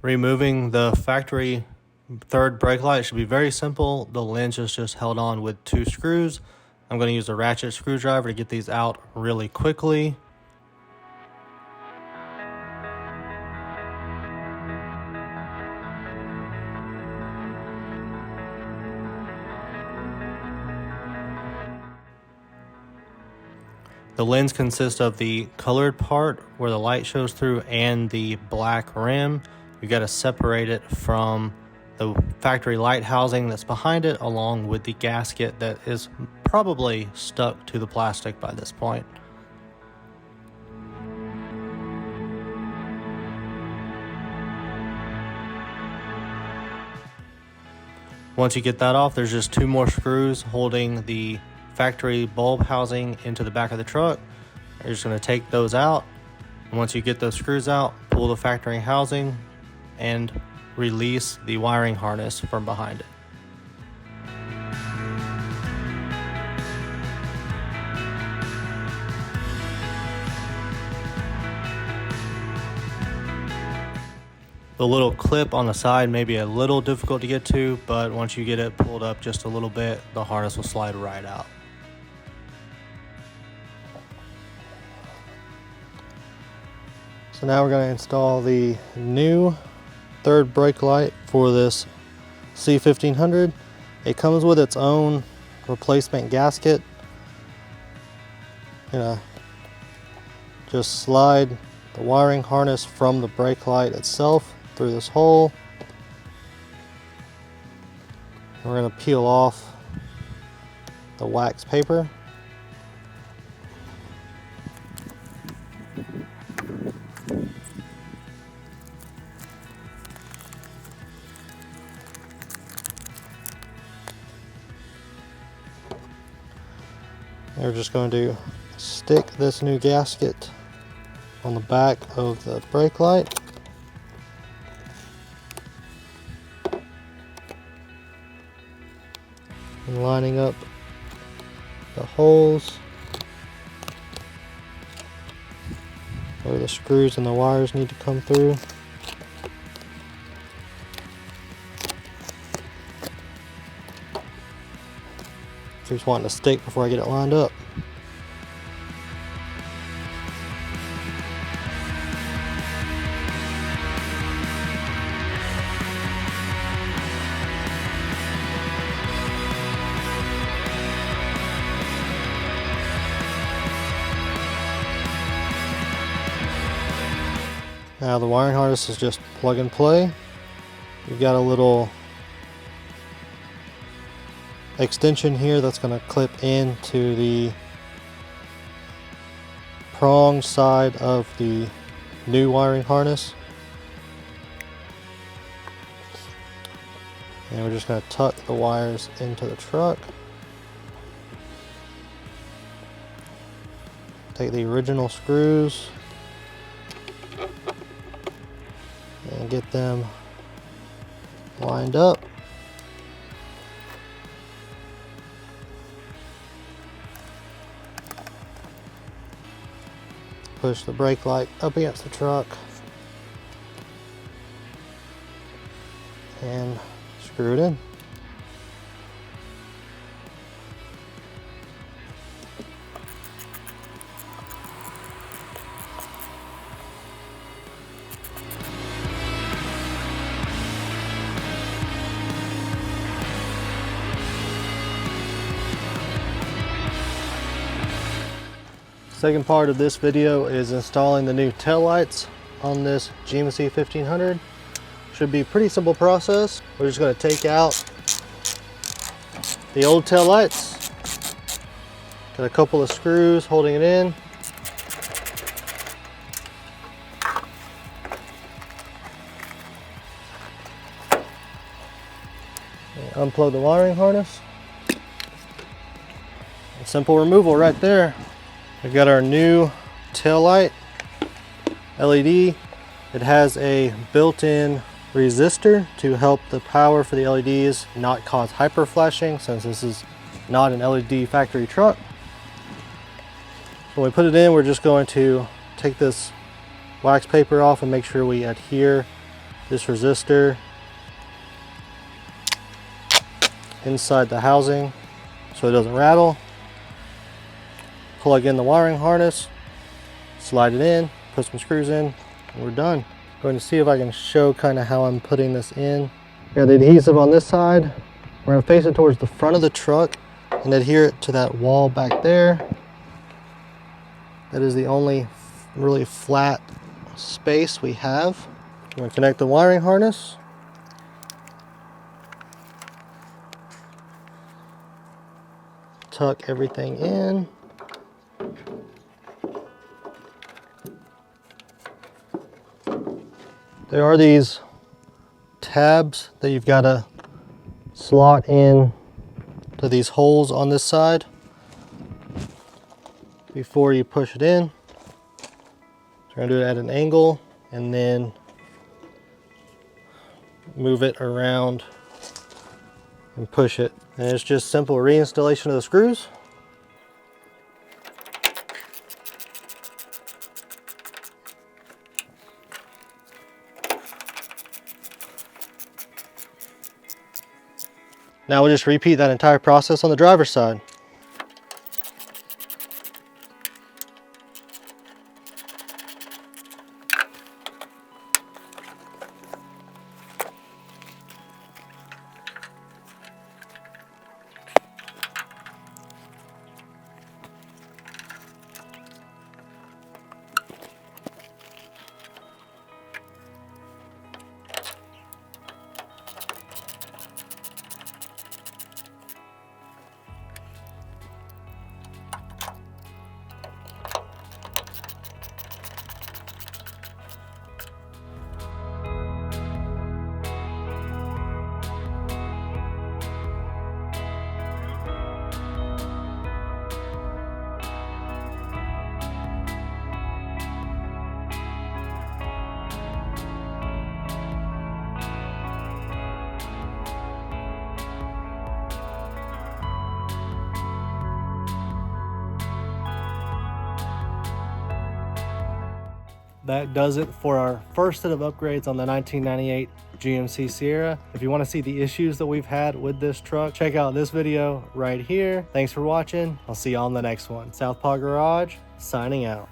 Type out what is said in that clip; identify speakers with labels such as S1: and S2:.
S1: Removing the factory third brake light should be very simple. The lens is just held on with 2 screws. I'm going to use a ratchet screwdriver to get these out really quickly. The lens consists of the colored part where the light shows through and the black rim. You got to separate it from the factory light housing that's behind it, along with the gasket that is probably stuck to the plastic by this point. Once you get that off, there's just 2 more screws holding the factory bulb housing into the back of the truck. You're just going to take those out. And once you get those screws out, pull the factory housing and release the wiring harness from behind it. The little clip on the side may be a little difficult to get to, but once you get it pulled up just a little bit, the harness will slide right out. So now we're going to install the new third brake light for this C1500. It comes with its own replacement gasket. Just slide the wiring harness from the brake light itself through this hole. We're going to peel off the wax paper. We're just going to stick this new gasket on the back of the brake light. And lining up the holes where the screws and the wires need to come through. Just wanting to stick before I get it lined up. Now the wiring harness is just plug and play. You've got a little extension here that's going to clip into the prong side of the new wiring harness. And we're just going to tuck the wires into the truck. Take the original screws and get them lined up. Push the brake light up against the truck and screw it in. Second part of this video is installing the new tail lights on this GMC 1500. Should be a pretty simple process. We're just going to take out the old tail lights. Got a couple of screws holding it in. And unplug the wiring harness. A simple removal right there. We've got our new tail light LED. It has a built-in resistor to help the power for the LEDs not cause hyper flashing, since this is not an LED factory truck. When we put it in, we're just going to take this wax paper off and make sure we adhere this resistor inside the housing so it doesn't rattle. Plug in the wiring harness, slide it in, put some screws in, and we're done. I'm going to see if I can show kind of how I'm putting this in. Got the adhesive on this side. We're going to face it towards the front of the truck and adhere it to that wall back there. That is the only really flat space we have. I'm going to connect the wiring harness. Tuck everything in. There are these tabs that you've got to slot in to these holes on this side before you push it in. So we're going to do it at an angle and then move it around and push it. And it's just simple reinstallation of the screws. Now we'll just repeat that entire process on the driver's side. That does it for our first set of upgrades on the 1998 GMC Sierra. If you want to see the issues that we've had with this truck, check out this video right here. Thanks for watching. I'll see you on the next one. Southpaw Garage, signing out.